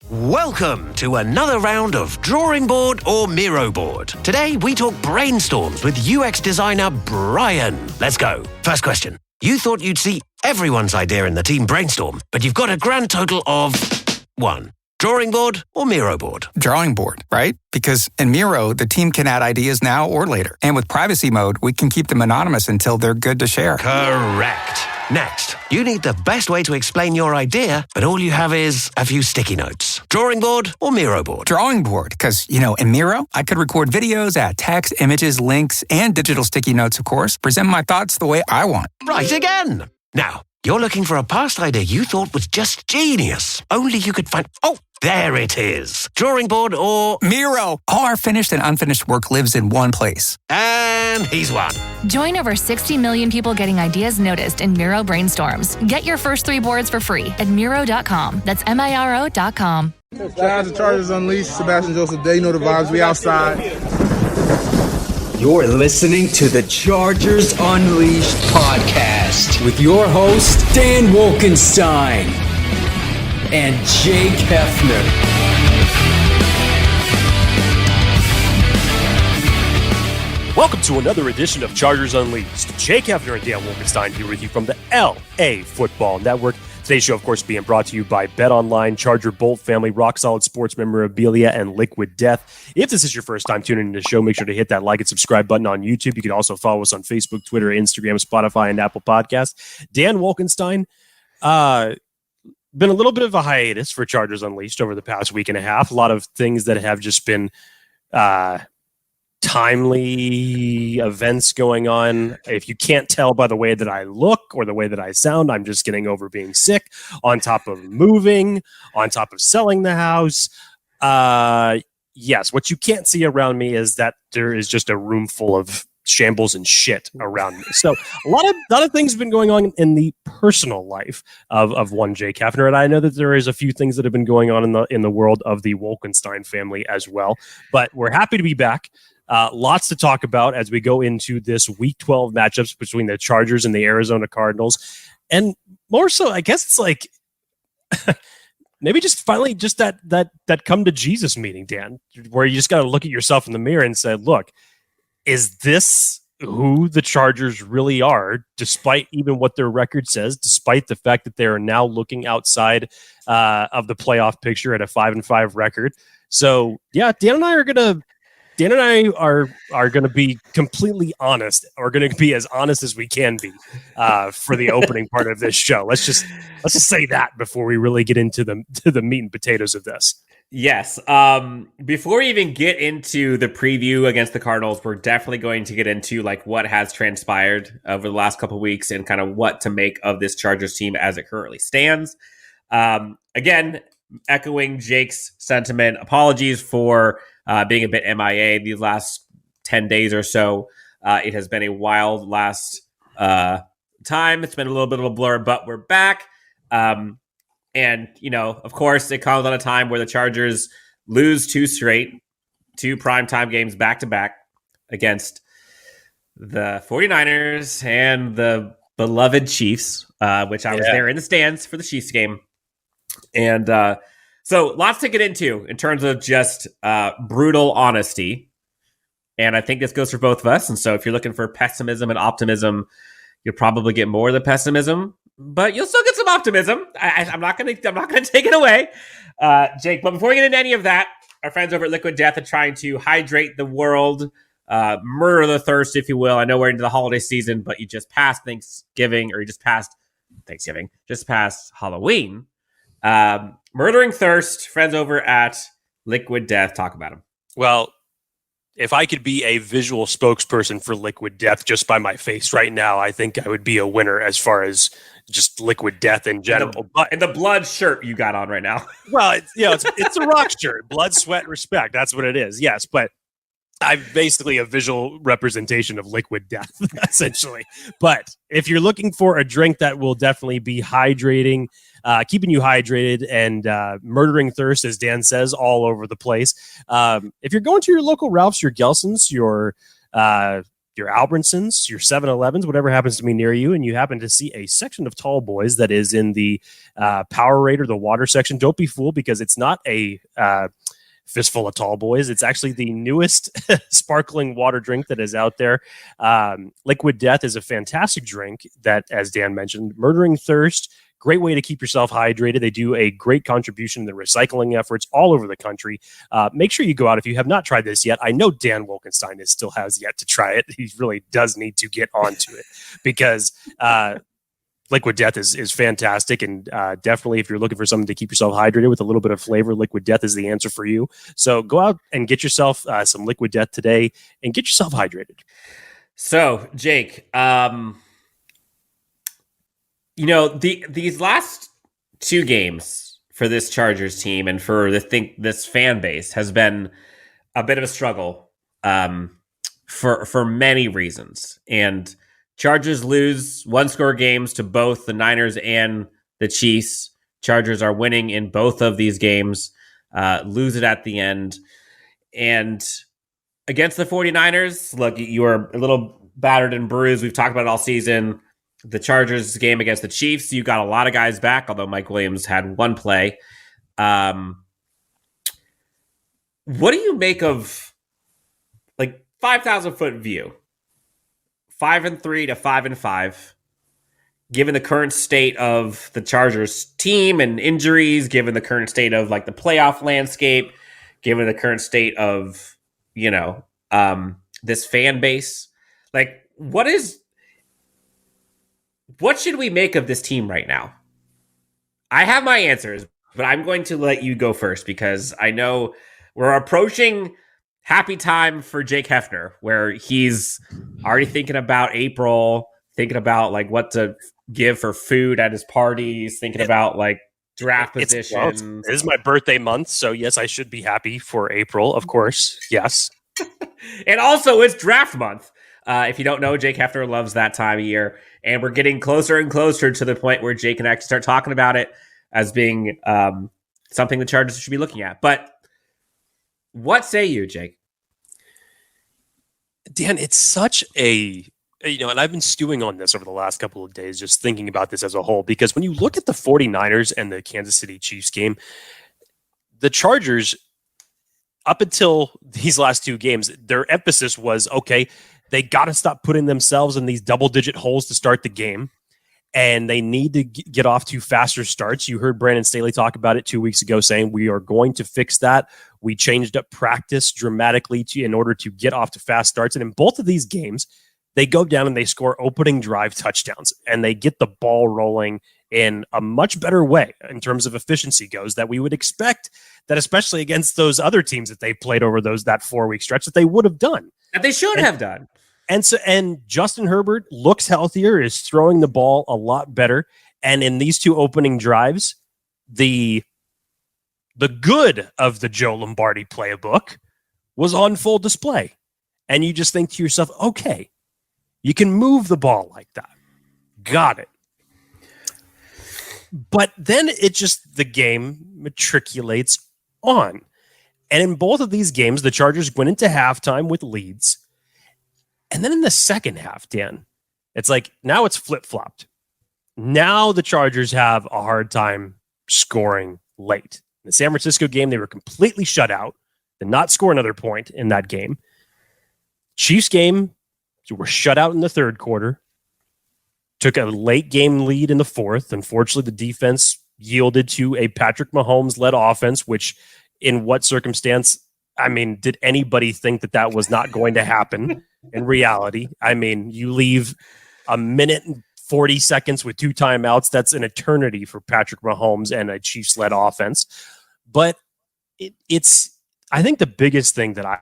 Welcome to another round of Drawing Board or Miro Board. Today we talk brainstorms with UX designer Brian. Let's go. First question. You thought you'd see everyone's idea in the team brainstorm, but you've got a grand total of 1. Drawing board or Miro board? Drawing board, right? Because in Miro, the team can add ideas now or later. And with privacy mode, we can keep them anonymous until they're good to share. Correct. Next, you need the best way to explain your idea, but all you have is a few sticky notes. Drawing board or Miro board? Drawing board, because, in Miro, I could record videos, add text, images, links, and digital sticky notes, of course, present my thoughts the way I want. Right again. Now, you're looking for a past idea you thought was just genius. Only you could find... Oh, there it is. Drawing board or... Miro. All our finished and unfinished work lives in one place. And he's won. Join over 60 million people getting ideas noticed in Miro brainstorms. Get your first 3 boards for free at Miro.com. That's Miro.com. Giants and Chargers Unleashed. Sebastian Joseph Day. You know the vibes. We outside. You're listening to the Chargers Unleashed podcast with your host, Dan Wolkenstein and Jake Hefner. Welcome to another edition of Chargers Unleashed. Jake Hefner and Dan Wolkenstein here with you from the LA Football Network. Today's show, of course, being brought to you by BetOnline, Charger Bolt Family, Rock Solid Sports Memorabilia, and Liquid Death. If this is your first time tuning into the show, make sure to hit that like and subscribe button on YouTube. You can also follow us on Facebook, Twitter, Instagram, Spotify, and Apple Podcasts. Dan Wolkenstein, been a little bit of a hiatus for Chargers Unleashed over the past week and a half. A lot of things that have just been timely events going on. If you can't tell by the way that I look or the way that I sound, I'm just getting over being sick, on top of moving, on top of selling the house. Yes, what you can't see around me is that there is just a room full of shambles and shit around me. So a lot of things have been going on in the personal life of one Jake Hefner, and I know that there is a few things that have been going on in the world of the Wolkenstein family as well. But we're happy to be back. Lots to talk about as we go into this Week 12 matchups between the Chargers and the Arizona Cardinals. And more so, I guess it's like maybe just finally just that come to Jesus meeting, Dan, where you just got to look at yourself in the mirror and say, look, is this who the Chargers really are, despite even what their record says, despite the fact that they are now looking outside of the playoff picture at a 5-5 record? So, yeah, Dan and I are going to be completely honest, or going to be as honest as we can be for the opening part of this show. Let's just say that before we really get into the meat and potatoes of this. Yes. Before we even get into the preview against the Cardinals, we're definitely going to get into like what has transpired over the last couple of weeks and kind of what to make of this Chargers team as it currently stands. Again, echoing Jake's sentiment, apologies for being a bit MIA these last 10 days or so. It has been a wild last time. It's been a little bit of a blur, but we're back. And, of course, it comes on a time where the Chargers lose 2 primetime games back-to-back against the 49ers and the beloved Chiefs, which I was there in the stands for the Chiefs game. And so lots to get into in terms of just brutal honesty. And I think this goes for both of us. And so if you're looking for pessimism and optimism, you'll probably get more of the pessimism, but you'll still get some optimism. I'm not going to take it away, Jake. But before we get into any of that, our friends over at Liquid Death are trying to hydrate the world, murder the thirst, if you will. I know we're into the holiday season, but you just passed Thanksgiving, or you just passed Halloween. Murdering thirst, friends over at Liquid Death, talk about them. Well, if I could be a visual spokesperson for Liquid Death just by my face right now, I think I would be a winner as far as just Liquid Death in general. And the blood shirt you got on right now. Well, it's a rock shirt. Blood, sweat, respect. That's what it is. Yes, but I'm basically a visual representation of Liquid Death, essentially. But if you're looking for a drink that will definitely be hydrating, keeping you hydrated and murdering thirst, as Dan says, all over the place. If you're going to your local Ralph's, your Gelson's, your your Albertsons, your 7-Elevens, whatever happens to be near you, and you happen to see a section of tall boys that is in the Powerade or the water section, don't be fooled, because it's not a fistful of tall boys. It's actually the newest sparkling water drink that is out there. Liquid Death is a fantastic drink that, as Dan mentioned, murdering thirst. Great way to keep yourself hydrated. They do a great contribution in the recycling efforts all over the country. Make sure you go out if you have not tried this yet. I know Dan Wolkenstein still has yet to try it. He really does need to get onto it because Liquid Death is fantastic. And definitely if you're looking for something to keep yourself hydrated with a little bit of flavor, Liquid Death is the answer for you. So go out and get yourself some Liquid Death today and get yourself hydrated. So, Jake, these last two games for this Chargers team and for this fan base has been a bit of a struggle for many reasons. And Chargers lose one-score games to both the Niners and the Chiefs. Chargers are winning in both of these games, lose it at the end. And against the 49ers, look, you are a little battered and bruised. We've talked about it all season. The Chargers game against the Chiefs, you got a lot of guys back, although Mike Williams had one play. What do you make of 5,000-foot view? 5-3 to 5-5, given the current state of the Chargers team and injuries, given the current state of the playoff landscape, given the current state of, this fan base, what should we make of this team right now? I have my answers, but I'm going to let you go first because I know we're approaching happy time for Jake Hefner, where he's already thinking about April, thinking about what to give for food at his parties, thinking about draft position. It is my birthday month, so yes, I should be happy for April, of course. Yes. And also it's draft month. If you don't know, Jake Hefner loves that time of year, and we're getting closer and closer to the point where Jake can actually start talking about it as being something the Chargers should be looking at. But what say you, Jake? Dan, it's such and I've been stewing on this over the last couple of days, just thinking about this as a whole, because when you look at the 49ers and the Kansas City Chiefs game, the Chargers, up until these last two games, their emphasis was, okay, they got to stop putting themselves in these double-digit holes to start the game, and they need to get off to faster starts. You heard Brandon Staley talk about it 2 weeks ago, saying we are going to fix that. We changed up practice dramatically in order to get off to fast starts. And in both of these games, they go down and they score opening drive touchdowns, and they get the ball rolling in a much better way in terms of efficiency goes that we would expect that, especially against those other teams that they played over that 4-week stretch, that they would have done. That they should have done. And Justin Herbert looks healthier, is throwing the ball a lot better. And in these two opening drives, the good of the Joe Lombardi playbook was on full display. And you just think to yourself, okay, you can move the ball like that. Got it. But then the game matriculates on. And in both of these games, the Chargers went into halftime with leads. And then in the second half, Dan, it's now it's flip-flopped. Now the Chargers have a hard time scoring late. In the San Francisco game, they were completely shut out. Did not score another point in that game. Chiefs game, you were shut out in the third quarter. Took a late game lead in the fourth. Unfortunately, the defense yielded to a Patrick Mahomes-led offense, which in what circumstance? Did anybody think that was not going to happen in reality? You leave a minute and 40 seconds with 2 timeouts. That's an eternity for Patrick Mahomes and a Chiefs-led offense. But I think the biggest thing that I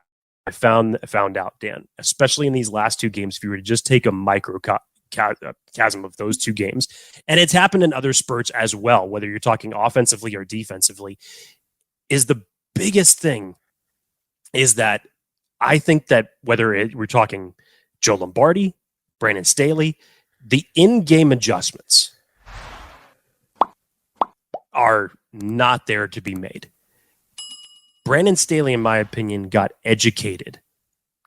found out, Dan, especially in these last two games, if you were to just take a microcosm of those two games, and it's happened in other spurts as well, whether you're talking offensively or defensively, is the biggest thing is that I think that whether we're talking Joe Lombardi, Brandon Staley, the in-game adjustments are not there to be made. Brandon Staley, in my opinion, got educated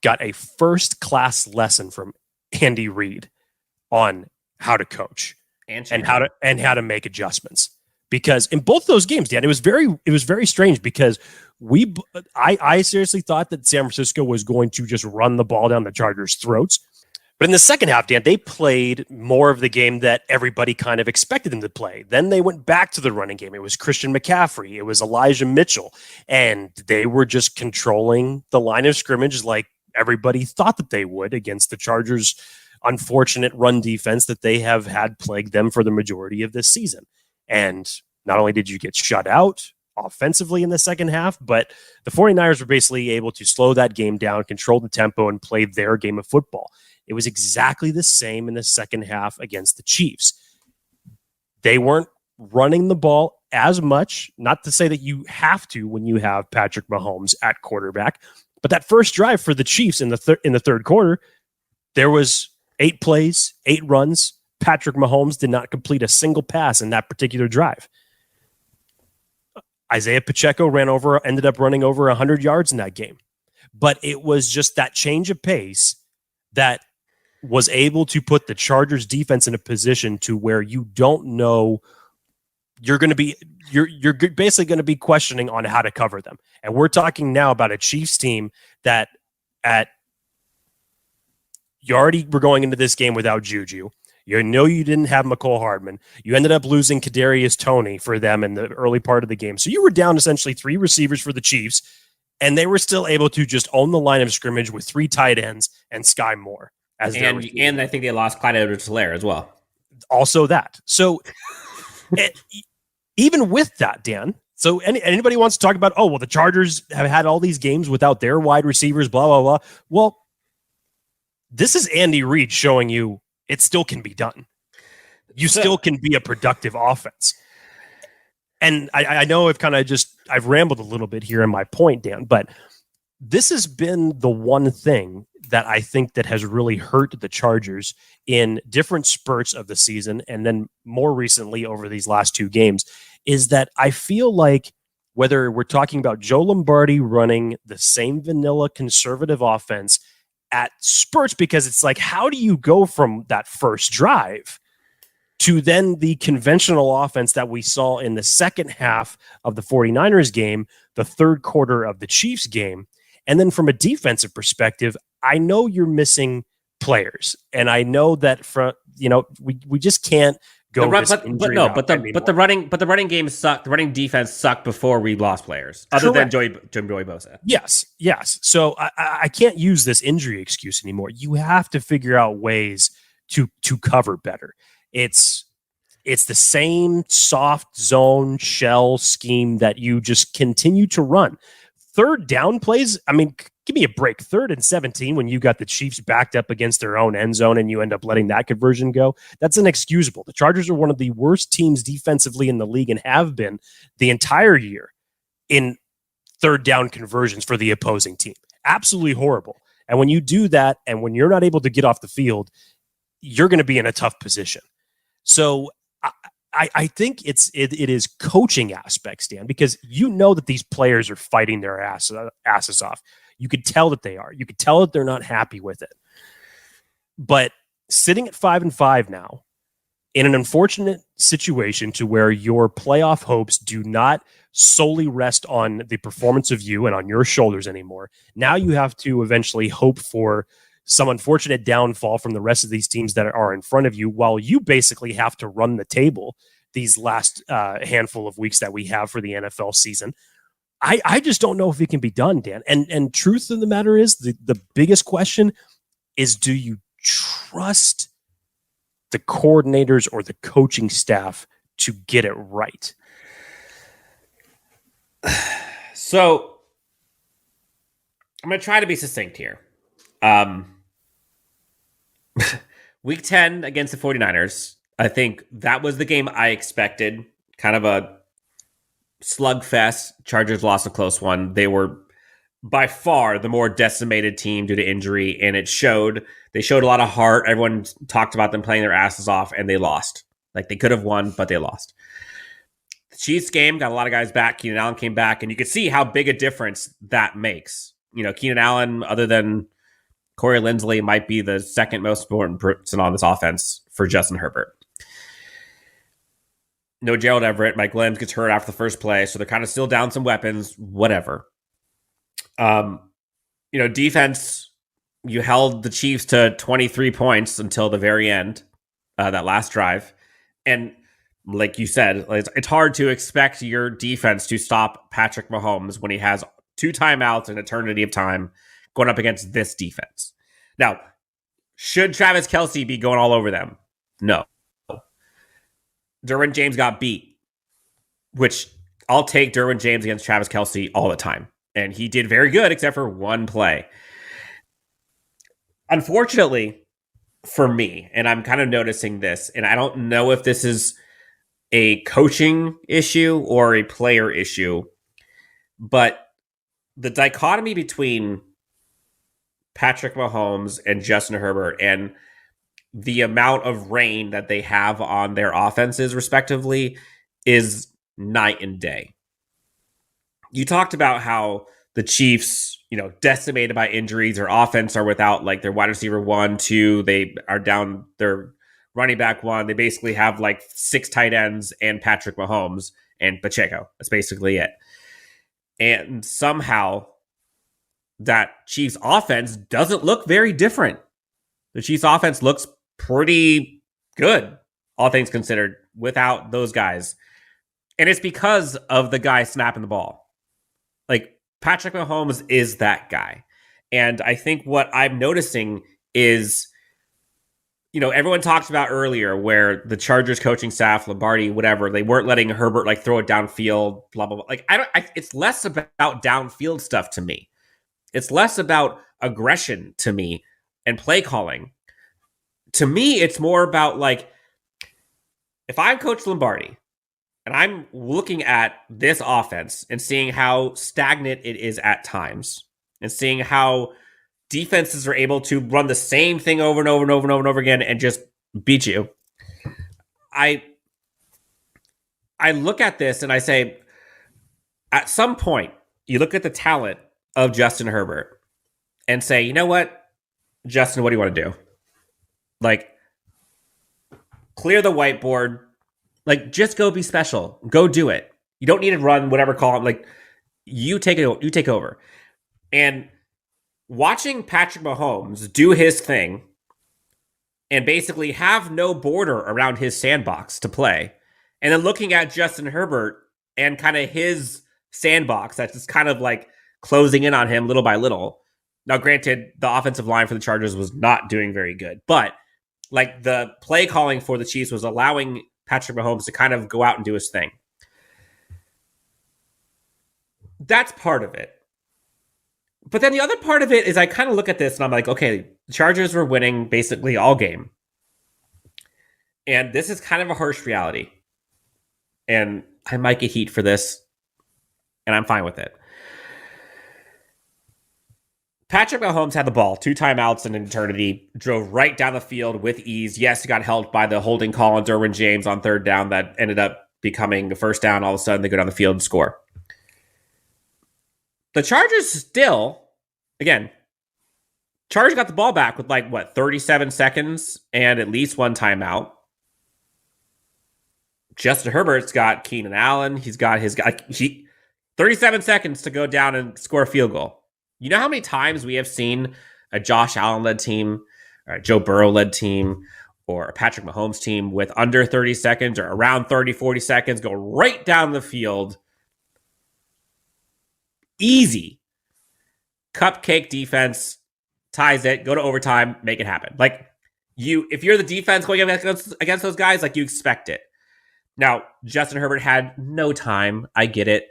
got a first-class lesson from Andy Reid on how to coach and how to make adjustments. Because in both those games, Dan, it was very strange because I seriously thought that San Francisco was going to just run the ball down the Chargers' throats. But in the second half, Dan, they played more of the game that everybody kind of expected them to play. Then they went back to the running game. It was Christian McCaffrey. It was Elijah Mitchell. And they were just controlling the line of scrimmage like everybody thought that they would against the Chargers' unfortunate run defense that they have had plagued them for the majority of this season. And not only did you get shut out offensively in the second half, but the 49ers were basically able to slow that game down, control the tempo, and play their game of football. It was exactly the same in the second half against the Chiefs. They weren't running the ball as much, not to say that you have to when you have Patrick Mahomes at quarterback, but that first drive for the Chiefs in the third quarter, there was 8 plays, 8 runs. Patrick Mahomes did not complete a single pass in that particular drive. Isaiah Pacheco ended up running over 100 yards in that game. But it was just that change of pace that was able to put the Chargers defense in a position to where you don't know you're basically going to be questioning on how to cover them. And we're talking now about a Chiefs team that you already were going into this game without Juju. You know you didn't have McCole Hardman. You ended up losing Kadarius Toney for them in the early part of the game. So you were down essentially 3 receivers for the Chiefs, and they were still able to just own the line of scrimmage with 3 tight ends and Sky Moore. And I think they lost Clyde Edwards-Helaire as well. Also that. So even with that, Dan, so anybody wants to talk about, the Chargers have had all these games without their wide receivers, blah, blah, blah. Well, this is Andy Reid showing you it still can be done. You still can be a productive offense. And I know I've rambled a little bit here in my point, Dan, but this has been the one thing that I think that has really hurt the Chargers in different spurts of the season. And then more recently over these last 2 games is that I feel like whether we're talking about Joe Lombardi running the same vanilla conservative offense at spurts, because it's like, how do you go from that first drive to then the conventional offense that we saw in the second half of the 49ers game, the third quarter of the Chiefs game? And then from a defensive perspective, I know you're missing players, and I know that we just can't go. The running game sucked. The running defense sucked before we lost players, other than Joey Bosa. Yes. So I can't use this injury excuse anymore. You have to figure out ways to cover better. It's the same soft zone shell scheme that you just continue to run. Third down plays, I mean, give me a break. 3rd and 17 when you got the Chiefs backed up against their own end zone and you end up letting that conversion go. That's inexcusable. The Chargers are one of the worst teams defensively in the league and have been the entire year in third down conversions for the opposing team. Absolutely horrible. And when you do that and when you're not able to get off the field, you're going to be in a tough position. So I think it is coaching aspects, Dan, because you know that these players are fighting their asses off. You could tell that they are. You could tell that they're not happy with it. But sitting at 5-5 now, in an unfortunate situation to where your playoff hopes do not solely rest on the performance of you and on your shoulders anymore, now you have to eventually hope for some unfortunate downfall from the rest of these teams that are in front of you, while you basically have to run the table these last handful of weeks that we have for the NFL season. I just don't know if it can be done, Dan. And truth of the matter is, the biggest question is, do you trust the coordinators or the coaching staff to get it right? So I'm going to try to be succinct here. Week 10 against the 49ers, I think that was the game I expected. Kind of a slugfest. Chargers lost a close one. They were by far the more decimated team due to injury, and it showed. They showed a lot of heart. Everyone talked about them playing their asses off, and they lost. Like, they could have won, but they lost. The Chiefs game got a lot of guys back. Keenan Allen came back, and you could see how big a difference that makes. You know, Keenan Allen, other than Corey Linsley might be the second most important person on this offense for Justin Herbert. No Gerald Everett. Mike Williams gets hurt after the first play, so they're kind of still down some weapons, whatever. Defense, you held the Chiefs to 23 points until the very end, that last drive. And like you said, it's hard to expect your defense to stop Patrick Mahomes when he has 2 timeouts and eternity of time going up against this defense. Now, should Travis Kelce be going all over them? No. Derwin James got beat, which I'll take Derwin James against Travis Kelce all the time. And he did very good except for one play. Unfortunately for me, and I'm kind of noticing this, and I don't know if this is a coaching issue or a player issue, but the dichotomy between Patrick Mahomes and Justin Herbert and the amount of rain that they have on their offenses, respectively, is night and day. You talked about how the Chiefs, decimated by injuries, their offense are without like their wide receiver 1, 2, they are down their running back 1. They basically have like 6 tight ends and Patrick Mahomes and Pacheco. That's basically it. And somehow that Chiefs offense doesn't look very different. The Chiefs offense looks pretty good, all things considered, without those guys. And it's because of the guy snapping the ball. Like, Patrick Mahomes is that guy. And I think what I'm noticing is, everyone talked about earlier where the Chargers coaching staff, Lombardi, whatever, they weren't letting Herbert throw it downfield, blah, blah, blah. It's less about downfield stuff to me. It's less about aggression to me and play calling. To me, it's more about if I'm Coach Lombardi and I'm looking at this offense and seeing how stagnant it is at times and seeing how defenses are able to run the same thing over and over and over and over and over again and just beat you. I look at this and I say, at some point, you look at the talent of Justin Herbert and say, you know what, Justin, what do you want to do? Clear the whiteboard. Just go be special. Go do it. You don't need to run whatever column. You take it. You take over. And watching Patrick Mahomes do his thing and basically have no border around his sandbox to play, and then looking at Justin Herbert and kind of his sandbox that's just kind of closing in on him little by little. Now, granted, the offensive line for the Chargers was not doing very good, but the play calling for the Chiefs was allowing Patrick Mahomes to kind of go out and do his thing. That's part of it. But then the other part of it is I kind of look at this and I'm like, okay, the Chargers were winning basically all game. And this is kind of a harsh reality. And I might get heat for this, and I'm fine with it. Patrick Mahomes had the ball, 2 timeouts in eternity, drove right down the field with ease. Yes, he got helped by the holding call on Derwin James on 3rd down that ended up becoming a first down. All of a sudden, they go down the field and score. The Chargers still, again, Chargers got the ball back with 37 seconds and at least 1 timeout. Justin Herbert's got Keenan Allen. He's got 37 seconds to go down and score a field goal. You know how many times we have seen a Josh Allen-led team, or a Joe Burrow-led team, or a Patrick Mahomes team with under 30 seconds or around 30, 40 seconds go right down the field. Easy. Cupcake defense, ties it, go to overtime, make it happen. If you're the defense going against those guys, you expect it. Now, Justin Herbert had no time. I get it.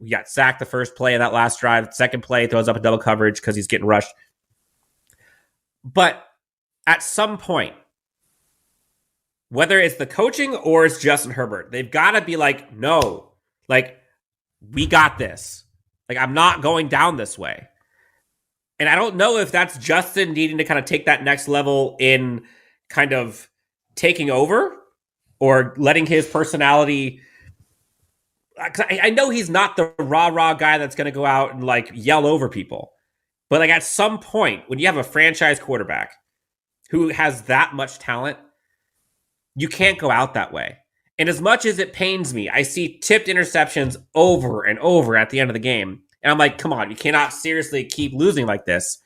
We got sacked the first play of that last drive. Second play, throws up a double coverage because he's getting rushed. But at some point, whether it's the coaching or it's Justin Herbert, they've got to be no, we got this. I'm not going down this way. And I don't know if that's Justin needing to kind of take that next level in kind of taking over or letting his personality. I know he's not the rah-rah guy that's going to go out and yell over people. But like at some point, when you have a franchise quarterback who has that much talent, you can't go out that way. And as much as it pains me, I see tipped interceptions over and over at the end of the game. And I'm like, come on, you cannot seriously keep losing like this.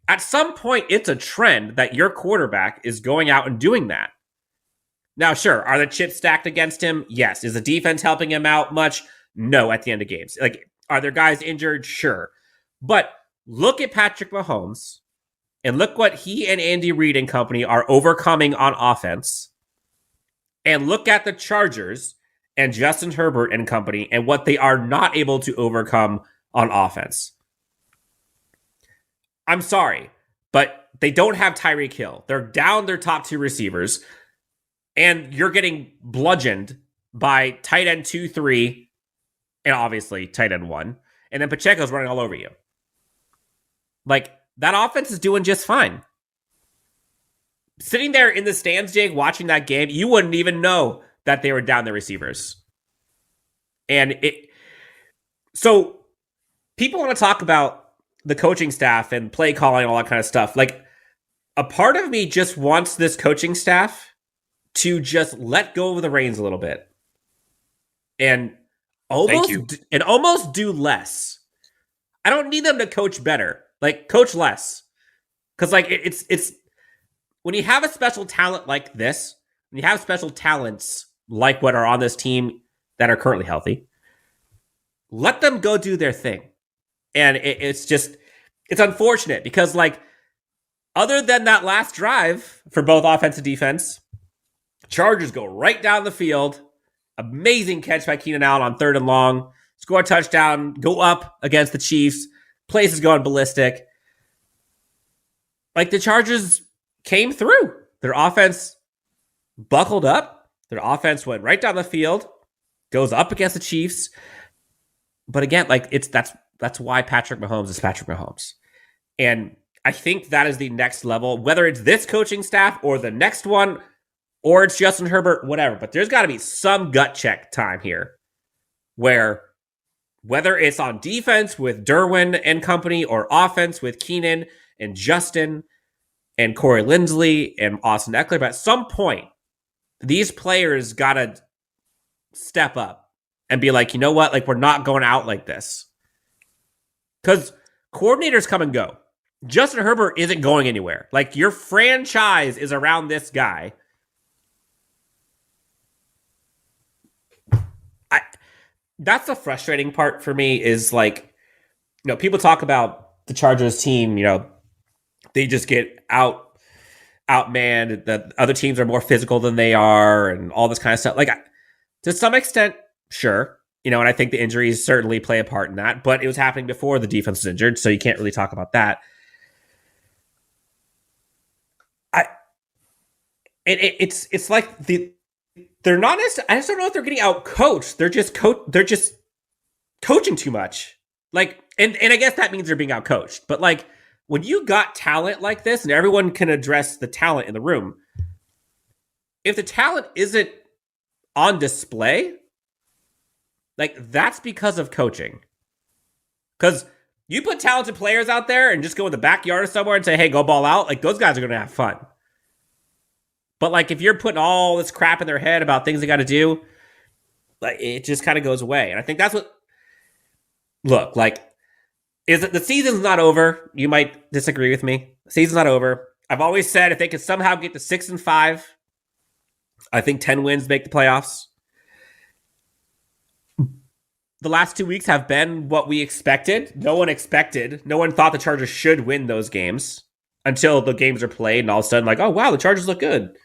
At some point, it's a trend that your quarterback is going out and doing that. Now, sure, are the chips stacked against him? Yes. Is the defense helping him out much? No, at the end of games. Like, are there guys injured? Sure. But look at Patrick Mahomes and look what he and Andy Reid and company are overcoming on offense. And look at the Chargers and Justin Herbert and company and what they are not able to overcome on offense. I'm sorry, but they don't have Tyreek Hill. They're down their top two receivers, and you're getting bludgeoned by tight end 2, 3, and obviously tight end 1, and then Pacheco's running all over you. Like, that offense is doing just fine. Sitting there in the stands, Jake, watching that game, you wouldn't even know that they were down their receivers. So people want to talk about the coaching staff and play calling and all that kind of stuff. Like, a part of me just wants this coaching staff to just let go of the reins a little bit and almost do less. I don't need them to coach better. Like, coach less. Because, like, it's when you have a special talent like this, when you have special talents like what are on this team that are currently healthy, let them go do their thing. And it's unfortunate because, like, other than that last drive for both offense and defense, Chargers go right down the field. Amazing catch by Keenan Allen on 3rd and long. Score a touchdown, go up against the Chiefs. Place is going ballistic. Like, the Chargers came through. Their offense buckled up. Their offense went right down the field, goes up against the Chiefs. But again, like, that's why Patrick Mahomes is Patrick Mahomes. And I think that is the next level, whether it's this coaching staff or the next one, or it's Justin Herbert, whatever. But there's got to be some gut check time here where whether it's on defense with Derwin and company or offense with Keenan and Justin and Corey Linsley and Austin Eckler, but at some point, these players got to step up and be like, you know what? Like, we're not going out like this. Because coordinators come and go. Justin Herbert isn't going anywhere. Like, your franchise is around this guy. That's the frustrating part for me is, like, you know, people talk about the Chargers team, you know, they just get outmanned. The other teams are more physical than they are and all this kind of stuff. Like, to some extent, sure. You know, and I think the injuries certainly play a part in that, but it was happening before the defense was injured, so you can't really talk about that. It's like they're not. I just don't know if they're getting out coached. They're just coaching too much. Like, and I guess that means they're being out coached. But, like, when you got talent like this, and everyone can address the talent in the room, if the talent isn't on display, like, that's because of coaching. Because you put talented players out there and just go in the backyard or somewhere and say, hey, go ball out, like, those guys are going to have fun. But, like, if you're putting all this crap in their head about things they got to do, like, it just kind of goes away. And I think that's what, look, like, is it the season's not over? You might disagree with me. The season's not over. I've always said if they could somehow get to 6-5, I think 10 wins make the playoffs. The last 2 weeks have been what we expected. No one thought the Chargers should win those games until the games are played and all of a sudden, like, oh, wow, the Chargers look good.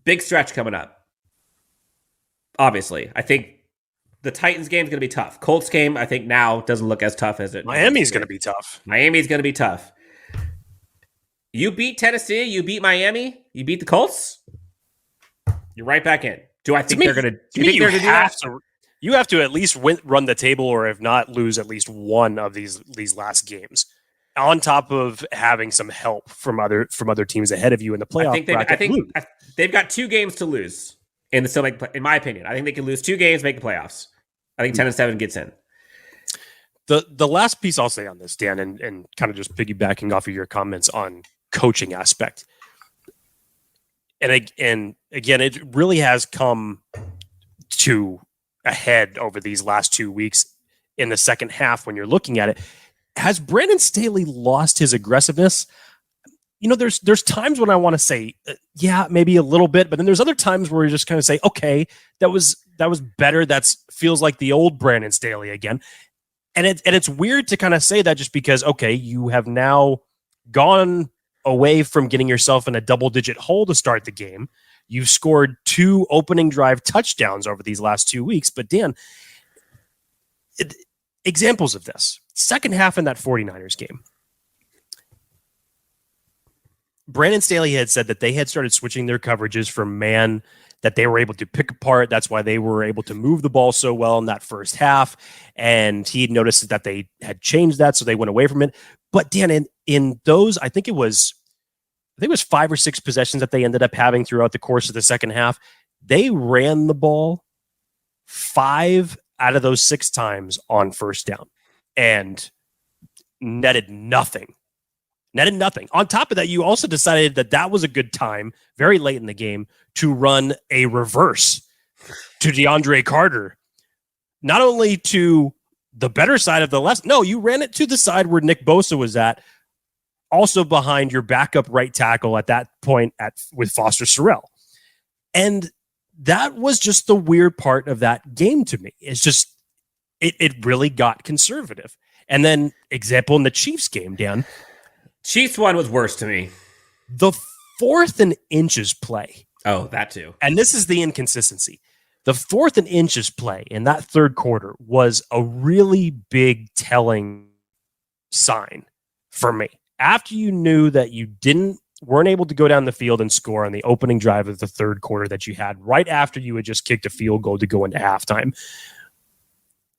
Big stretch coming up. Obviously, I think the Titans game is going to be tough. Colts game, I think now doesn't look as tough as it. Miami's going to be tough. Miami's going to be tough. You beat Tennessee, you beat Miami, you beat the Colts, you're right back in. Do I think they're going to? Do you think they're going to do that? You have to at least run the table, or if not, lose at least one of these last games. On top of having some help from other teams ahead of you in the playoff. I think they've got 2 games to lose in my opinion. I think they can lose 2 games, make the playoffs. I think 10-7 gets in. The last piece I'll say on this, Dan, and kind of just piggybacking off of your comments on coaching aspect. And again, it really has come to a head over these last 2 weeks in the second half when you're looking at it. Has Brandon Staley lost his aggressiveness? There's times when I want to say, yeah, maybe a little bit, but then there's other times where you just kind of say, okay, that was better. That's feels like the old Brandon Staley again. And it's weird to kind of say that just because, okay, you have now gone away from getting yourself in a double-digit hole to start the game. You've scored 2 opening drive touchdowns over these last 2 weeks. But Dan, examples of this. Second half in that 49ers game, Brandon Staley had said that they had started switching their coverages from man that they were able to pick apart. That's why they were able to move the ball so well in that first half. And he had noticed that they had changed that, so they went away from it. But Dan, in those, I think it was 5 or 6 possessions that they ended up having throughout the course of the second half. They ran the ball 5 out of those 6 times on first down and netted nothing. On top of that, you also decided that was a good time very late in the game to run a reverse to DeAndre Carter. Not only to the better side of the left, no, you ran it to the side where Nick Bosa was at, also behind your backup right tackle at that point with Foster Sorrell. And that was just the weird part of that game to me. It's just, it really got conservative. And then example in the Chiefs game, Dan. Chiefs one was worse to me. The 4th and inches play. Oh, that too. And this is the inconsistency. The 4th and inches play in that third quarter was a really big telling sign for me. After you knew that you weren't able to go down the field and score on the opening drive of the third quarter that you had right after you had just kicked a field goal to go into halftime,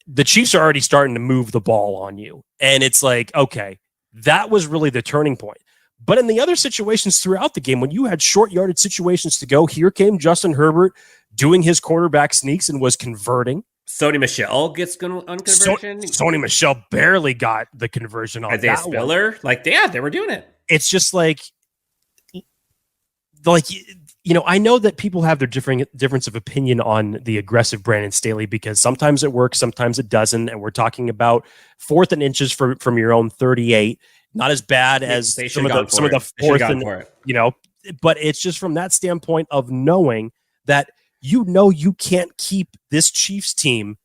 the Chiefs are already starting to move the ball on you. And it's like, okay, that was really the turning point. But in the other situations throughout the game, when you had short yardage situations to go, here came Justin Herbert doing his quarterback sneaks and was converting. Sony Michel gets on conversion. Sony Michel barely got the conversion on Isaiah that Spiller. one. They were doing it. It's just like, I know that people have their difference of opinion on the aggressive Brandon Staley because sometimes it works, sometimes it doesn't. And we're talking about 4th and inches from your own 38. Not as bad as some of the 4th and, but it's just from that standpoint of knowing that you can't keep this Chiefs team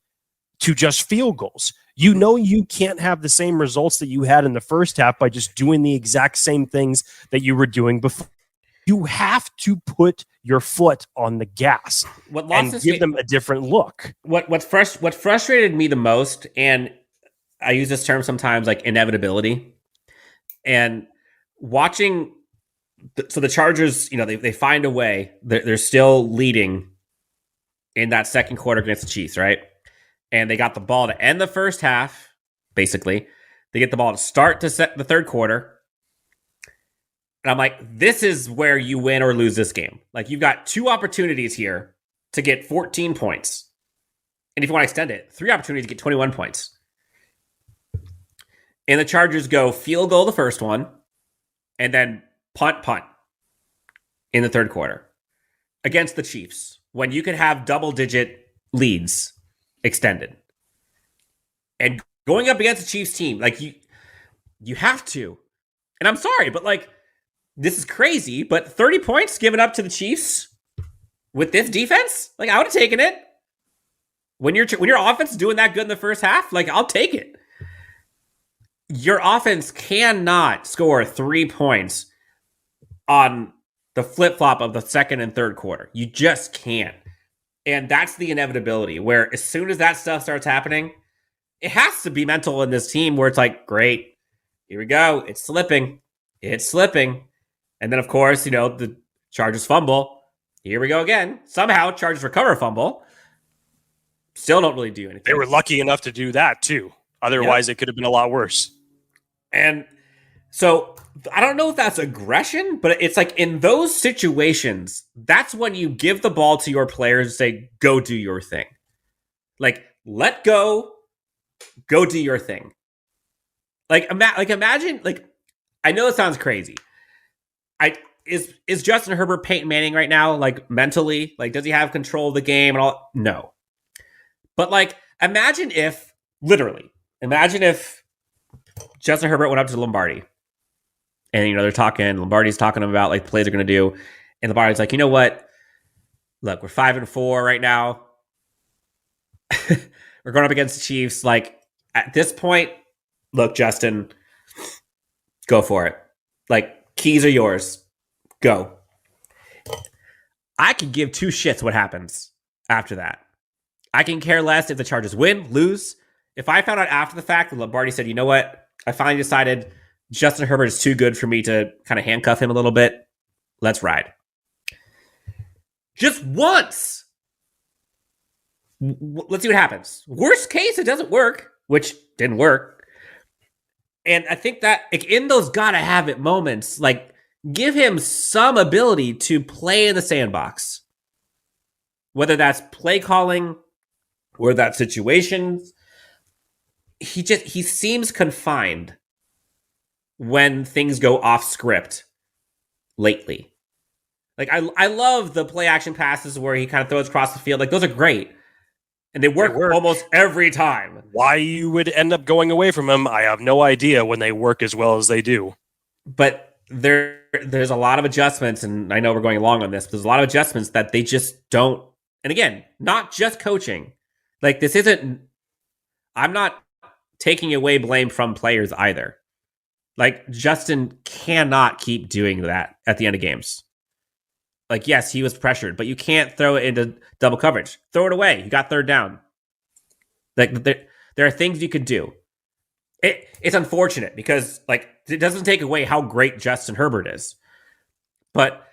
to just field goals. You can't have the same results that you had in the first half by just doing the exact same things that you were doing before. You have to put your foot on the gas and give them a different look. What frustrated me the most, and I use this term sometimes, like inevitability, and watching. So the Chargers, they find a way. They're still leading in that second quarter against the Chiefs, right? And they got the ball to end the first half, basically. They get the ball to start to set the third quarter. And I'm like, this is where you win or lose this game. Like, you've got 2 opportunities here to get 14 points. And if you want to extend it, 3 opportunities to get 21 points. And the Chargers go field goal the first one, and then punt in the third quarter against the Chiefs when you could have double-digit leads extended. And going up against the Chiefs team, like, you have to. And I'm sorry, but like, this is crazy, but 30 points given up to the Chiefs with this defense, like, I would have taken it. When your offense is doing that good in the first half, like, I'll take it. Your offense cannot score 3 points on the flip-flop of the second and third quarter. You just can't. And that's the inevitability, where as soon as that stuff starts happening, it has to be mental in this team where it's like, great, here we go. It's slipping. And then, of course, the Chargers fumble. Here we go again. Somehow, Chargers recover a fumble. Still don't really do anything. They were lucky enough to do that, too. Otherwise, It could have been a lot worse. And so, I don't know if that's aggression, but it's like in those situations, that's when you give the ball to your players and say, go do your thing. Like, let go, go do your thing. Like imagine, like, I know it sounds crazy. Is Justin Herbert Peyton Manning right now, like, mentally? Like, does he have control of the game and all? No. But, like, imagine if Justin Herbert went up to Lombardi and, you know, Lombardi's talking about, like, the plays they're going to do. And Lombardi's like, you know what? Look, we're 5-4 right now. We're going up against the Chiefs. Like, at this point, look, Justin, go for it. Like, keys are yours. Go. I could give two shits what happens after that. I can care less if the Chargers win, lose. If I found out after the fact that Lombardi said, you know what? I finally decided Justin Herbert is too good for me to kind of handcuff him a little bit. Let's ride. Just once. Let's see what happens. Worst case, it doesn't work, which didn't work. And I think that, like, in those gotta have it moments, like, give him some ability to play in the sandbox. Whether that's play calling or that situations. He seems confined when things go off script lately. Like, I love the play action passes where he kind of throws across the field. Like, those are great. And they work almost every time. Why you would end up going away from him, I have no idea when they work as well as they do. But there's a lot of adjustments, and I know we're going long on this, but there's a lot of adjustments that they just don't. And again, not just coaching. Like, this isn't, I'm not taking away blame from players either. Like, Justin cannot keep doing that at the end of games. Like, yes, he was pressured, but you can't throw it into double coverage. Throw it away. You got third down. Like, there are things you could do. It's unfortunate because, like, it doesn't take away how great Justin Herbert is. But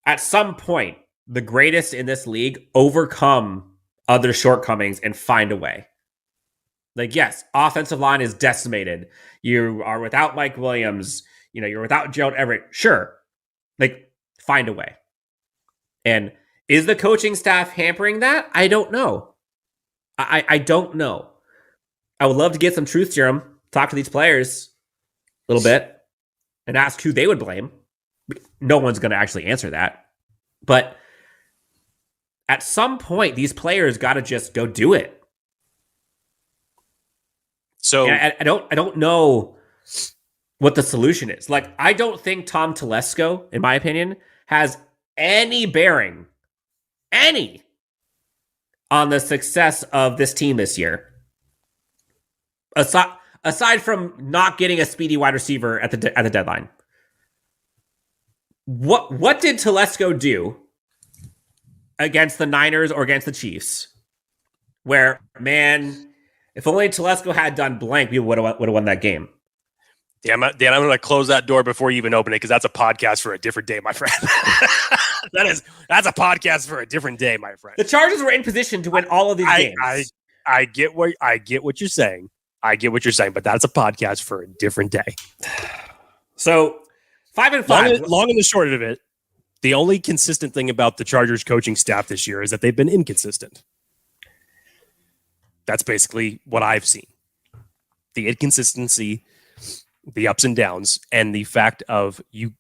at some point, the greatest in this league overcome other shortcomings and find a way. Like, yes, offensive line is decimated. You are without Mike Williams. You know, you're without Gerald Everett. Sure. Like, find a way. And is the coaching staff hampering that? I don't know. I don't know. I would love to get some truth serum, talk to these players a little bit, and ask who they would blame. No one's going to actually answer that. But at some point, these players got to just go do it. So I don't know what the solution is. Like, I don't think Tom Telesco, in my opinion, has any bearing, on the success of this team this year. Aside from not getting a speedy wide receiver at the deadline. What did Telesco do against the Niners or against the Chiefs? Where, man, if only Telesco had done blank, we would have won that game. Dan, I'm going to close that door before you even open it because that's a podcast for a different day, my friend. That's a podcast for a different day, my friend. The Chargers were in position to win all of these games. I get what you're saying. But that's a podcast for a different day. So 5-5. Long and the short of it, the only consistent thing about the Chargers coaching staff this year is that they've been inconsistent. That's basically what I've seen. The inconsistency, the ups and downs, and the fact of you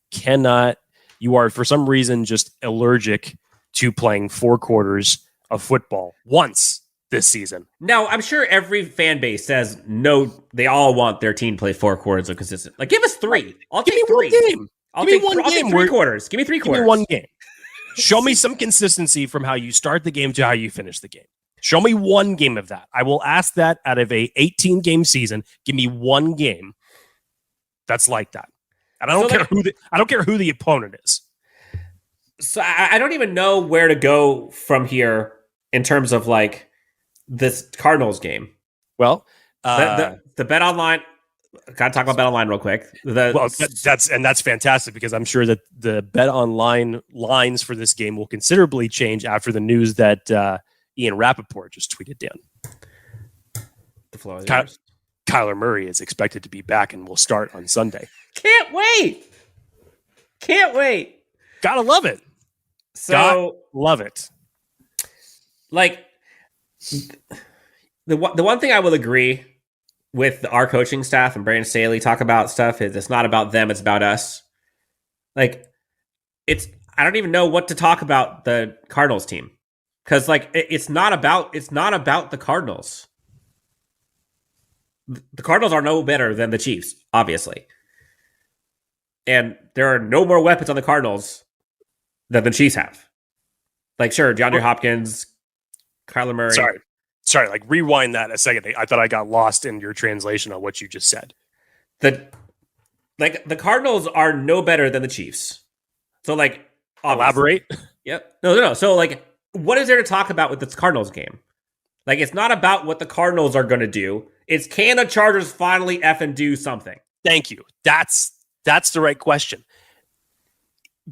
are for some reason just allergic to playing 4 quarters of football once this season. Now, I'm sure every fan base says no, they all want their team to play 4 quarters of consistent. Like, give us 3. I'll take 3. I'll take 3 quarters. Give me 3 quarters. Give me 1 game. Show me some consistency from how you start the game to how you finish the game. Show me 1 game of that. I will ask that out of a 18-game season. Give me 1 game that's like that. And I don't care who the opponent is. So I don't even know where to go from here in terms of, like, this Cardinals game. Well, the Bet Online. Got to talk about Bet Online real quick. That's fantastic because I'm sure that the Bet Online lines for this game will considerably change after the news that Ian Rappaport just tweeted down. The floor is yours. Kyler Murray is expected to be back and will start on Sunday. Can't wait. Gotta love it. So love it. Like, the one thing I will agree with our coaching staff and Brandon Staley talk about stuff is it's not about them, it's about us. Like, I don't even know what to talk about the Cardinals team. Because like it's not about the Cardinals. The Cardinals are no better than the Chiefs, obviously. And there are no more weapons on the Cardinals than the Chiefs have. Like, sure, DeAndre Hopkins, Kyler Murray. Sorry, like rewind that a second. I thought I got lost in your translation on what you just said. The Cardinals are no better than the Chiefs. So like elaborate. Yep. No. So like, what is there to talk about with this Cardinals game? Like, it's not about what the Cardinals are going to do. It's can the Chargers finally effing do something? Thank you. That's the right question.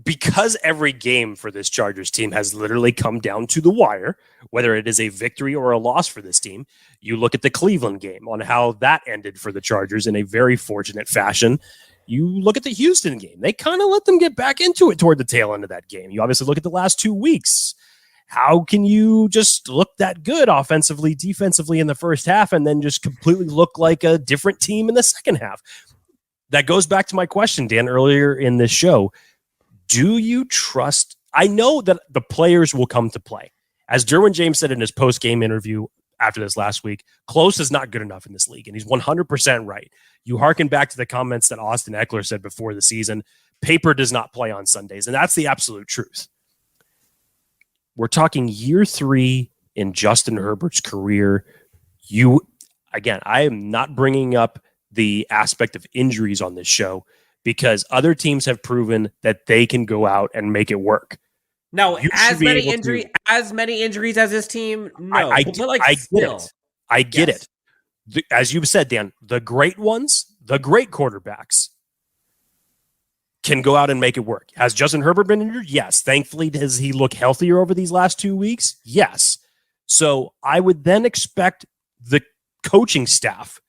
Because every game for this Chargers team has literally come down to the wire, whether it is a victory or a loss for this team, you look at the Cleveland game on how that ended for the Chargers in a very fortunate fashion. You look at the Houston game. They kind of let them get back into it toward the tail end of that game. You obviously look at the last 2 weeks. How can you just look that good offensively, defensively in the first half and then just completely look like a different team in the second half? That goes back to my question, Dan, earlier in this show. Do you trust? I know that the players will come to play. As Derwin James said in his post-game interview after this last week, close is not good enough in this league, and he's 100% right. You hearken back to the comments that Austin Eckler said before the season, paper does not play on Sundays, and that's the absolute truth. We're talking year 3 in Justin Herbert's career. I am not bringing up the aspect of injuries on this show because other teams have proven that they can go out and make it work. No, as many injuries as this team. No, I get it. As you said, Dan, the great ones, the great quarterbacks can go out and make it work. Has Justin Herbert been injured? Yes. Thankfully, does he look healthier over these last 2 weeks? Yes. So I would then expect the coaching staff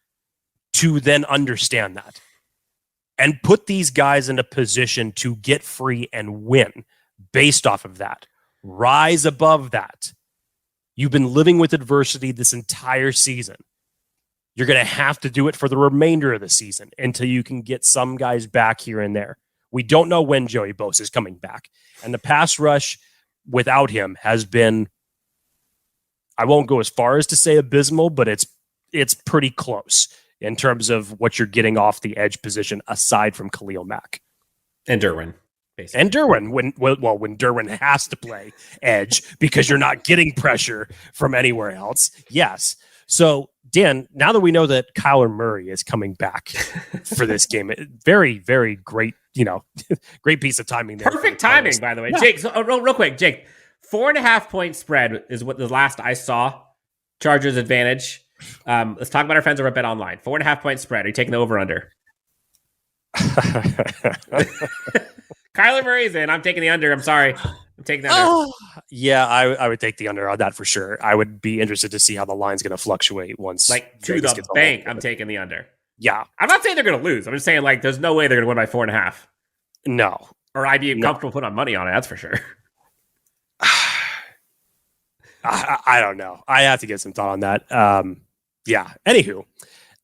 to then understand that and put these guys in a position to get free and win based off of that. Rise above that. You've been living with adversity this entire season. You're going to have to do it for the remainder of the season until you can get some guys back here and there. We don't know when Joey Bosa is coming back. And the pass rush without him has been, I won't go as far as to say abysmal, but it's pretty close in terms of what you're getting off the edge position aside from Khalil Mack. And Derwin. Basically. And Derwin, when Derwin has to play edge because you're not getting pressure from anywhere else. Yes. So, Dan, now that we know that Kyler Murray is coming back for this game, very, very great, great piece of timing there. Perfect timing, by the way. Yeah. Jake, so, real quick, Jake, 4.5 point spread is what the last I saw. Chargers advantage. Let's talk about our friends over at Bet Online. 4.5 point spread. Are you taking the over under? Kyler Murray's in. I'm taking the under. I'm sorry. I'm taking the under. Oh, yeah, I would take the under on that for sure. I would be interested to see how the line's going to fluctuate once. Like, to the bank, I'm taking the under. Yeah. I'm not saying they're going to lose. I'm just saying, like, there's no way they're going to win by 4.5. No. Or I'd be comfortable putting on money on it, that's for sure. I don't know. I have to get some thought on that. Yeah. Anywho,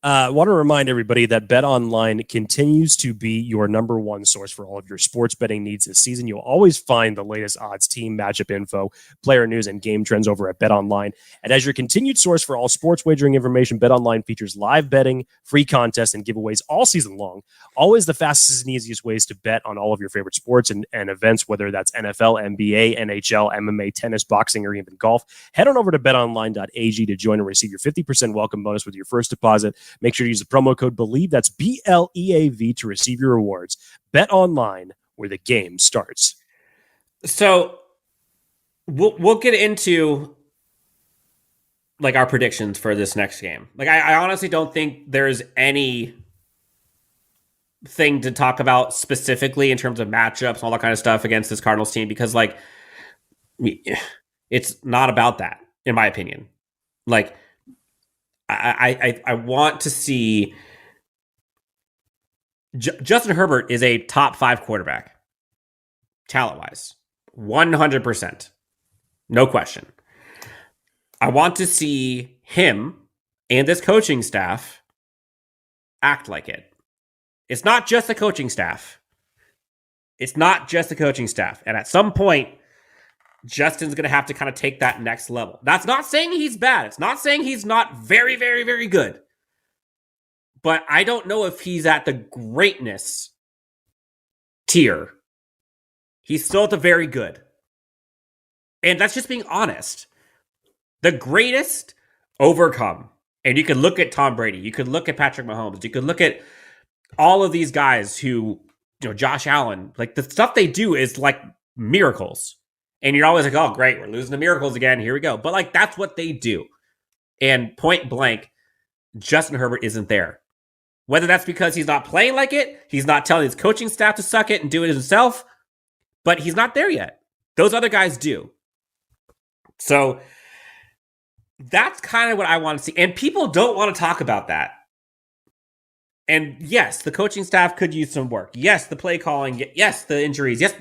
want to remind everybody that Bet Online continues to be your number one source for all of your sports betting needs this season. You'll always find the latest odds, team matchup info, player news, and game trends over at Bet Online. And as your continued source for all sports wagering information, Bet Online features live betting, free contests, and giveaways all season long. Always the fastest and easiest ways to bet on all of your favorite sports and events, whether that's NFL, NBA, NHL, MMA, tennis, boxing, or even golf. Head on over to betonline.ag to join and receive your 50% welcome bonus with your first deposit. Make sure to use the promo code BELIEVE, that's BLEAV, to receive your rewards. Bet Online, where the game starts. So we'll get into like our predictions for this next game. Like I honestly don't think there's any thing to talk about specifically in terms of matchups and all that kind of stuff against this Cardinals team because like it's not about that, in my opinion. Like I want to see Justin Herbert is a top 5 quarterback, talent-wise, 100%, no question. I want to see him and this coaching staff act like it. It's not just the coaching staff. It's not just the coaching staff. And at some point, Justin's going to have to kind of take that next level. That's not saying he's bad. It's not saying he's not very, very, very good. But I don't know if he's at the greatness tier. He's still at the very good. And that's just being honest. The greatest overcome. And you can look at Tom Brady. You could look at Patrick Mahomes. You could look at all of these guys who, Josh Allen, like the stuff they do is like miracles. And you're always like, oh, great, we're losing to miracles again. Here we go. But like, that's what they do. And point blank, Justin Herbert isn't there. Whether that's because he's not playing like it, he's not telling his coaching staff to suck it and do it himself, but he's not there yet. Those other guys do. So that's kind of what I want to see. And people don't want to talk about that. And yes, the coaching staff could use some work. Yes, the play calling. Yes, the injuries. Yes,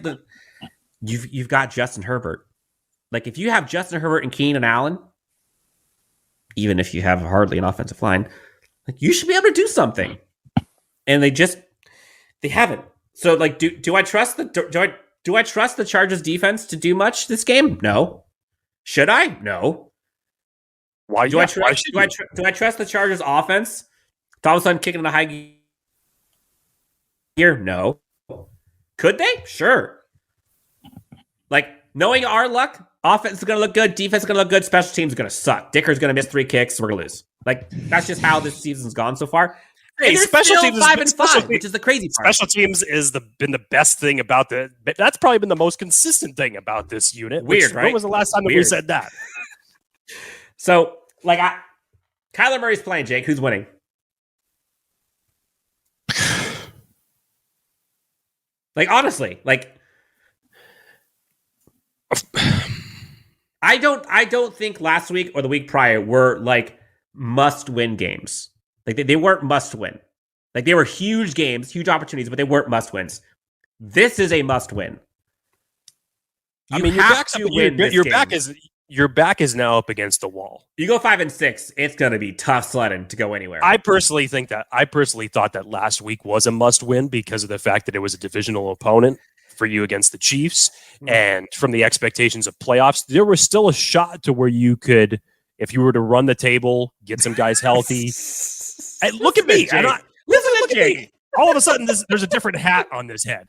you've got Justin Herbert. Like if you have Justin Herbert and Keenan Allen, even if you have hardly an offensive line, like you should be able to do something. And they haven't. So like, do I trust do I trust the Chargers defense to do much this game? No. Should I? No. Why do I trust the Chargers offense to all of a sudden kicking in the high gear? No. Could they? Sure. Like, knowing our luck, offense is going to look good, defense is going to look good, special teams is going to suck. Dicker's going to miss 3 kicks, we're going to lose. Like, that's just how this season's gone so far. Hey, special teams 5-5, which is the crazy part. Special teams is been the best thing about that's probably been the most consistent thing about this unit. Weird, right? When was the last time that we said that? So, like, Kyler Murray's playing, Jake. Who's winning? Like, honestly, like, I don't think last week or the week prior were like must-win games. Like they weren't must-win. Like they were huge games, huge opportunities, but they weren't must-wins. This is a must-win. Your back is now up against the wall. You go 5-6, it's going to be tough sledding to go anywhere. I personally thought that last week was a must-win because of the fact that it was a divisional opponent for you against the Chiefs, and from the expectations of playoffs, there was still a shot to where you could, if you were to run the table, get some guys healthy. Hey, look at me. Look at me. All of a sudden, there's a different hat on this head.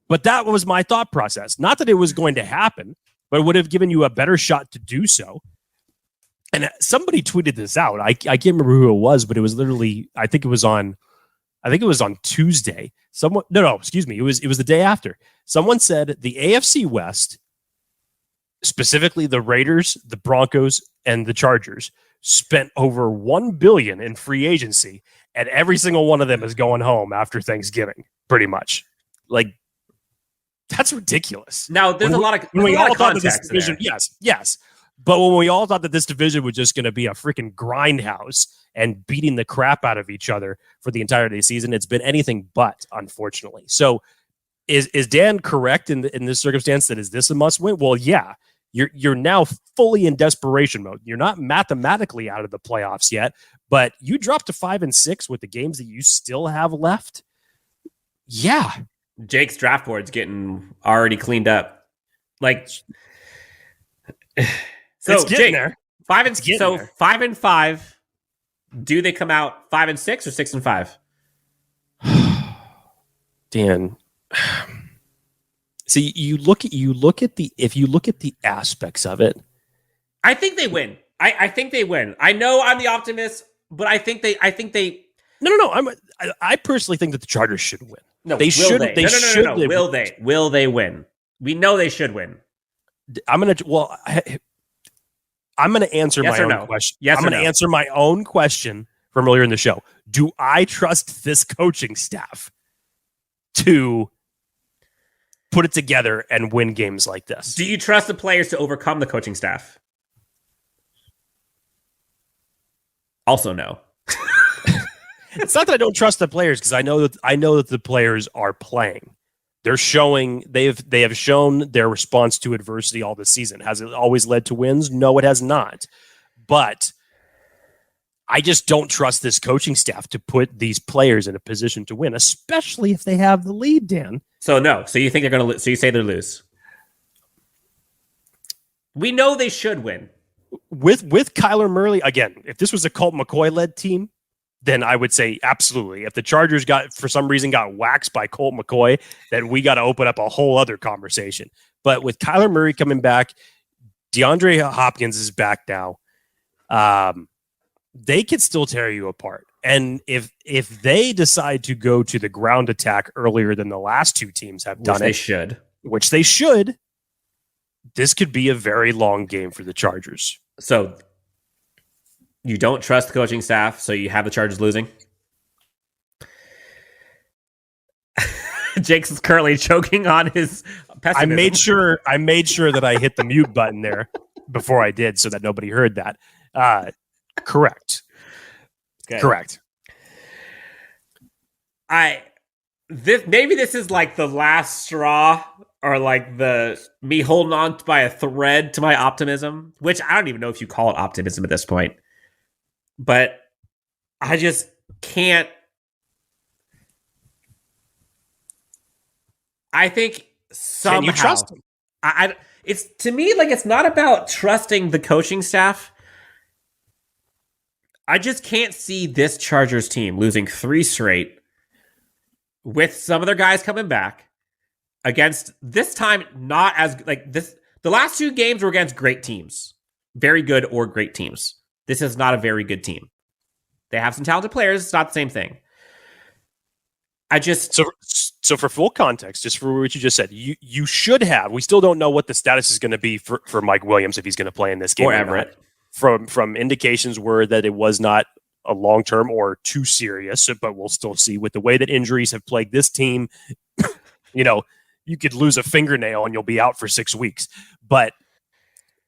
But that was my thought process. Not that it was going to happen, but it would have given you a better shot to do so. And somebody tweeted this out. I can't remember who it was, but it was literally, I think it was on Tuesday. Excuse me. It was the day after. Someone said the AFC West, specifically the Raiders, the Broncos, and the Chargers, spent over $1 billion in free agency, and every single one of them is going home after Thanksgiving, pretty much. Like, that's ridiculous. Now, there's a lot of context there. Yes. But when we all thought that this division was just going to be a freaking grindhouse and beating the crap out of each other for the entirety of the season, it's been anything but, unfortunately. So is Dan correct in this circumstance that is this a must win? Well, yeah. You're now fully in desperation mode. You're not mathematically out of the playoffs yet, but you dropped to 5-6 with the games that you still have left. Yeah. Jake's draft board's getting already cleaned up. Like, so it's getting Jake, there. 5-5. Do they come out 5-6 or 6-5? Dan, see, you look at the aspects of it. I think they win. I think they win. I know I'm the optimist, but I think they. No. I personally think that the Chargers should win. No, they should. No. Will they? Will they win? We know they should win. I'm gonna answer my own question. I'm gonna answer my own question from earlier in the show. Do I trust this coaching staff to put it together and win games like this? Do you trust the players to overcome the coaching staff? Also, no. It's not that I don't trust the players, because I know that the players are playing. They're showing they have shown their response to adversity all this season. Has it always led to wins? No, it has not. But I just don't trust this coaching staff to put these players in a position to win, especially if they have the lead, Dan. So no. So you think they're going to lose? So you say they lose? We know they should win. With Kyler Murray, again, if this was a Colt McCoy-led team, then I would say absolutely. If the Chargers for some reason got waxed by Colt McCoy, then we got to open up a whole other conversation. But with Kyler Murray coming back, DeAndre Hopkins is back now. They could still tear you apart. And if they decide to go to the ground attack earlier than the last two teams have done which they should, this could be a very long game for the Chargers. So you don't trust the coaching staff, so you have the Chargers losing? Jake's is currently choking on his pessimism. I made sure that I hit the mute button there before I did so that nobody heard that. Correct. Okay. Correct. Maybe this is like the last straw, or like me holding on by a thread to my optimism, which I don't even know if you call it optimism at this point. But I just can't. I think somehow. Can you trust him? It's to me like it's not about trusting the coaching staff. I just can't see this Chargers team losing 3 straight with some of their guys coming back against this time not as like this. The last 2 games were against great teams, very good or great teams. This is not a very good team. They have some talented players. It's not the same thing. So for full context, just for what you just said, you should have. We still don't know what the status is going to be for Mike Williams if he's going to play in this game or Everett. From indications were that it was not a long-term or too serious, but we'll still see. With the way that injuries have plagued this team, you could lose a fingernail and you'll be out for 6 weeks. But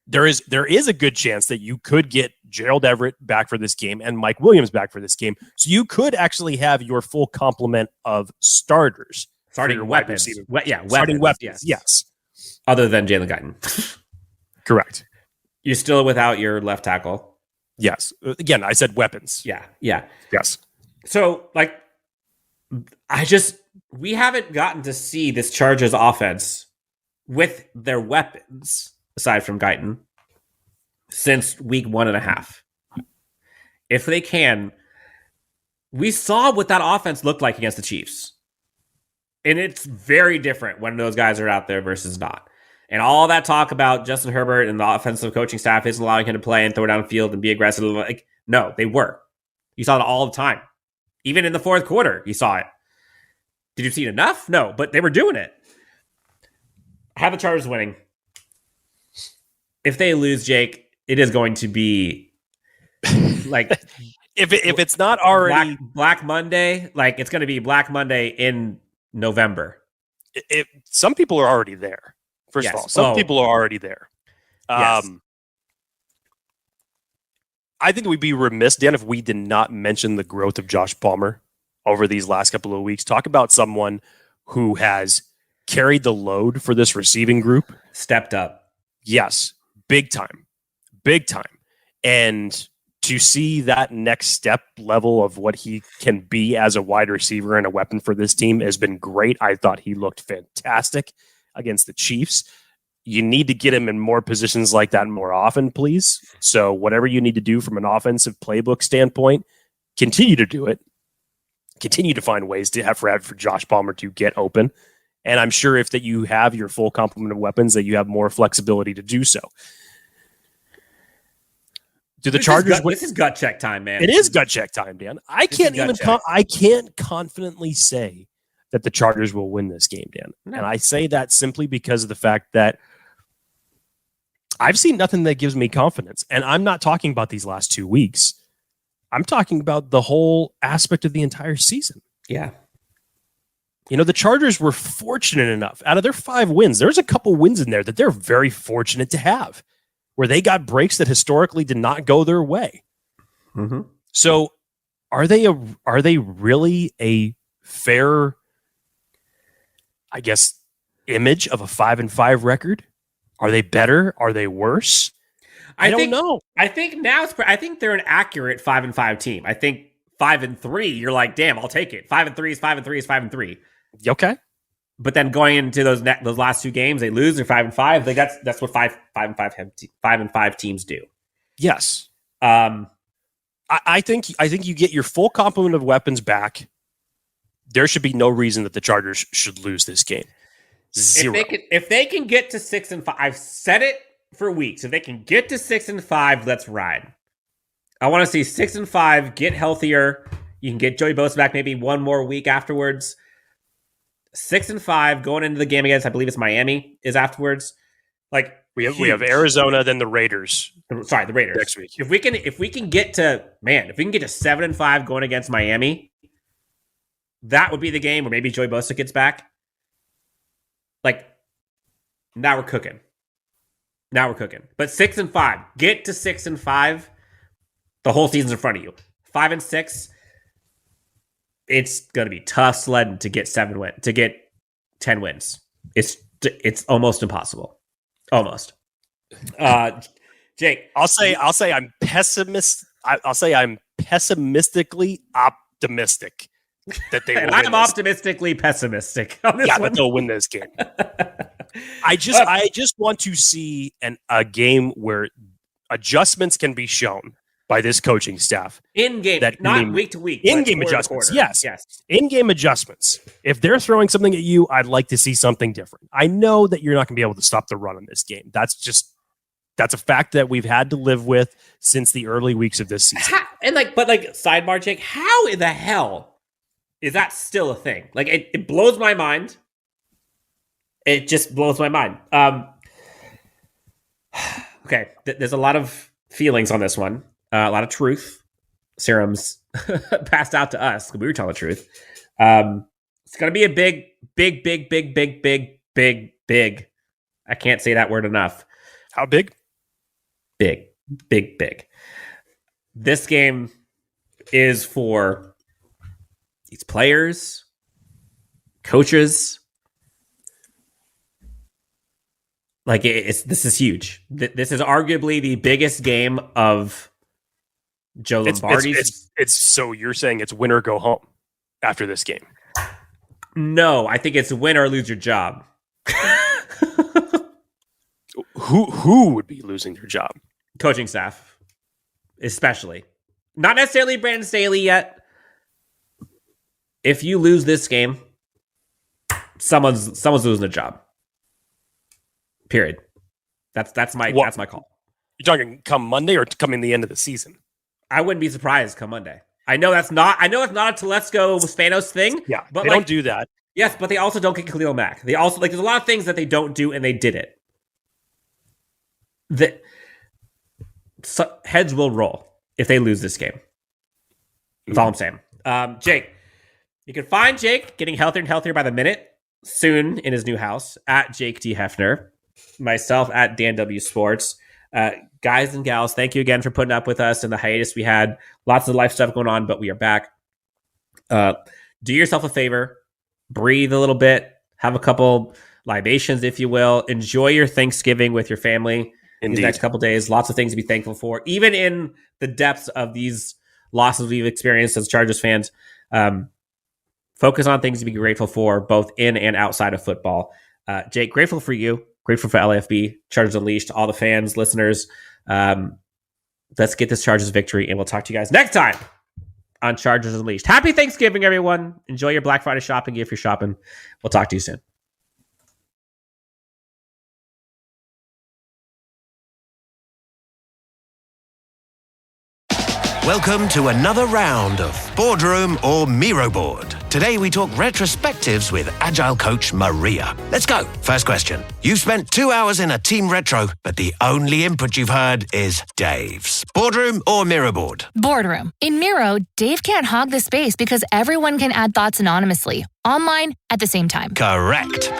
there is a good chance that you could get Gerald Everett back for this game and Mike Williams back for this game. So you could actually have your full complement of starters. Starting weapons. Starting weapons, yes. Other than Jalen Guyton. Correct. You're still without your left tackle. Yes. Again, I said weapons. Yeah. Yes. So, we haven't gotten to see this Chargers offense with their weapons, aside from Guyton, since week 1.5. If they can, we saw what that offense looked like against the Chiefs. And it's very different when those guys are out there versus not. And all that talk about Justin Herbert and the offensive coaching staff isn't allowing him to play and throw down the field and be aggressive. No, they were. You saw it all the time. Even in the fourth quarter, you saw it. Did you see it enough? No, but they were doing it. I have the Chargers winning. If they lose, Jake, it is going to be like if it's not already Black Monday, it's going to be Black Monday in November. Some people are already there. First of all, some people are already there. Yes. I think we'd be remiss, Dan, if we did not mention the growth of Josh Palmer over these last couple of weeks. Talk about someone who has carried the load for this receiving group. Stepped up. Yes. Big time. Big time. And to see that next step level of what he can be as a wide receiver and a weapon for this team has been great. I thought he looked fantastic against the Chiefs. You need to get him in more positions like that more often, please. So whatever you need to do from an offensive playbook standpoint, continue to do it. Continue to find ways to have for Josh Palmer to get open. And I'm sure if that you have your full complement of weapons, that you have more flexibility to do so. Do the Chargers win? This is gut check time, man. It is gut check time, Dan. I can't confidently say that the Chargers will win this game, Dan. No. And I say that simply because of the fact that I've seen nothing that gives me confidence. And I'm not talking about these last 2 weeks. I'm talking about the whole aspect of the entire season. Yeah. The Chargers were fortunate enough. Out of their 5 wins, there's a couple wins in there that they're very fortunate to have, where they got breaks that historically did not go their way. Mm-hmm. So are they really a fair, I guess, image of a 5-5 record? Are they better? Are they worse? I don't know. I think now I think they're an accurate 5-5 team. I think 5-3, you're like, damn, I'll take it. 5-3 is 5-3 is 5-3. Okay. But then going into those last 2 games, they lose. They're 5-5. Like that's what 5-5 teams do. Yes. I think you get your full complement of weapons back. There should be no reason that the Chargers should lose this game. 0. If they can get to 6-5, I've said it for weeks. If they can get to 6-5, let's ride. I want to see 6-5, get healthier. You can get Joey Bosa back maybe one more week afterwards. 6-5 going into the game against, I believe it's Miami, is afterwards. Like we have Arizona, then the Raiders. The Raiders next week. If we can get to 7-5 going against Miami, that would be the game where maybe Joey Bosa gets back. Like now we're cooking. But 6-5, get to 6-5. The whole season's in front of you. 5-6. It's gonna be tough sledding to get 10 wins. It's almost impossible. Almost. Jake, I'll say I'm pessimist. I'll say I'm pessimistically optimistic that they will and win I'm optimistically pessimistic on this one. But they'll win this game. I just want to see a game where adjustments can be shown by this coaching staff. In game, not week to week. In-game adjustments, yes. In-game adjustments. If they're throwing something at you, I'd like to see something different. I know that you're not going to be able to stop the run in this game. That's a fact that we've had to live with since the early weeks of this season. Sidebar, Jake, how in the hell is that still a thing? Like, it blows my mind. It just blows my mind. Okay, there's a lot of feelings on this one. A lot of truth serums passed out to us because we were telling the truth. It's going to be a big. I can't say that word enough. How big? Big. This game is for these players, coaches. Like this is huge. This is arguably the biggest game of Joe Lombardi's. It's so you're saying it's win or go home after this game? No, I think it's win or lose your job. Who would be losing their job? Coaching staff, especially. Not necessarily Brandon Staley yet. If you lose this game, someone's losing their job. Period. That's my call. You're talking come Monday or coming the end of the season? I wouldn't be surprised come Monday. I know it's not a Telesco Spanos thing. Yeah, but they don't do that. Yes, but they also don't get Khalil Mack. They also there's a lot of things that they don't do, and they did it. Heads will roll if they lose this game. That's all I'm saying. Jake, you can find Jake getting healthier and healthier by the minute soon in his new house at Jake D. Hefner. Myself at Dan W. Sports. Guys and gals, thank you again for putting up with us in the hiatus we had. Lots of life stuff going on, but we are back. Do yourself a favor. Breathe a little bit. Have a couple libations, if you will. Enjoy your Thanksgiving with your family. Indeed. These next couple days. Lots of things to be thankful for. Even in the depths of these losses we've experienced as Chargers fans, focus on things to be grateful for, both in and outside of football. Jake, grateful for you. Grateful for LAFB, Chargers Unleashed, all the fans, listeners. Let's get this Chargers victory, and we'll talk to you guys next time on Chargers Unleashed. Happy Thanksgiving, everyone. Enjoy your Black Friday shopping if you're shopping. We'll talk to you soon. Welcome to another round of Boardroom or Miro Board. Today we talk retrospectives with Agile coach Maria. Let's go. First question. You've spent 2 hours in a team retro, but the only input you've heard is Dave's. Boardroom or Miro Board? Boardroom. In Miro, Dave can't hog the space because everyone can add thoughts anonymously, online, at the same time. Correct.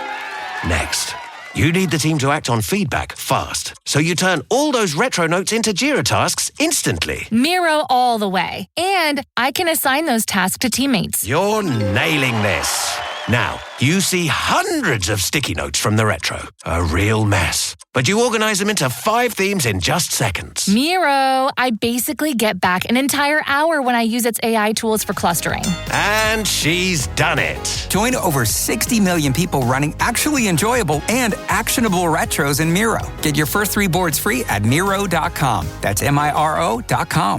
Next. You need the team to act on feedback fast, so you turn all those retro notes into Jira tasks instantly. Miro all the way. And I can assign those tasks to teammates. You're nailing this. Now, you see hundreds of sticky notes from the Retro. A real mess. But you organize them into 5 themes in just seconds. Miro, I basically get back an entire hour when I use its AI tools for clustering. And she's done it. Join over 60 million people running actually enjoyable and actionable retros in Miro. Get your first 3 boards free at Miro.com. That's Miro.com.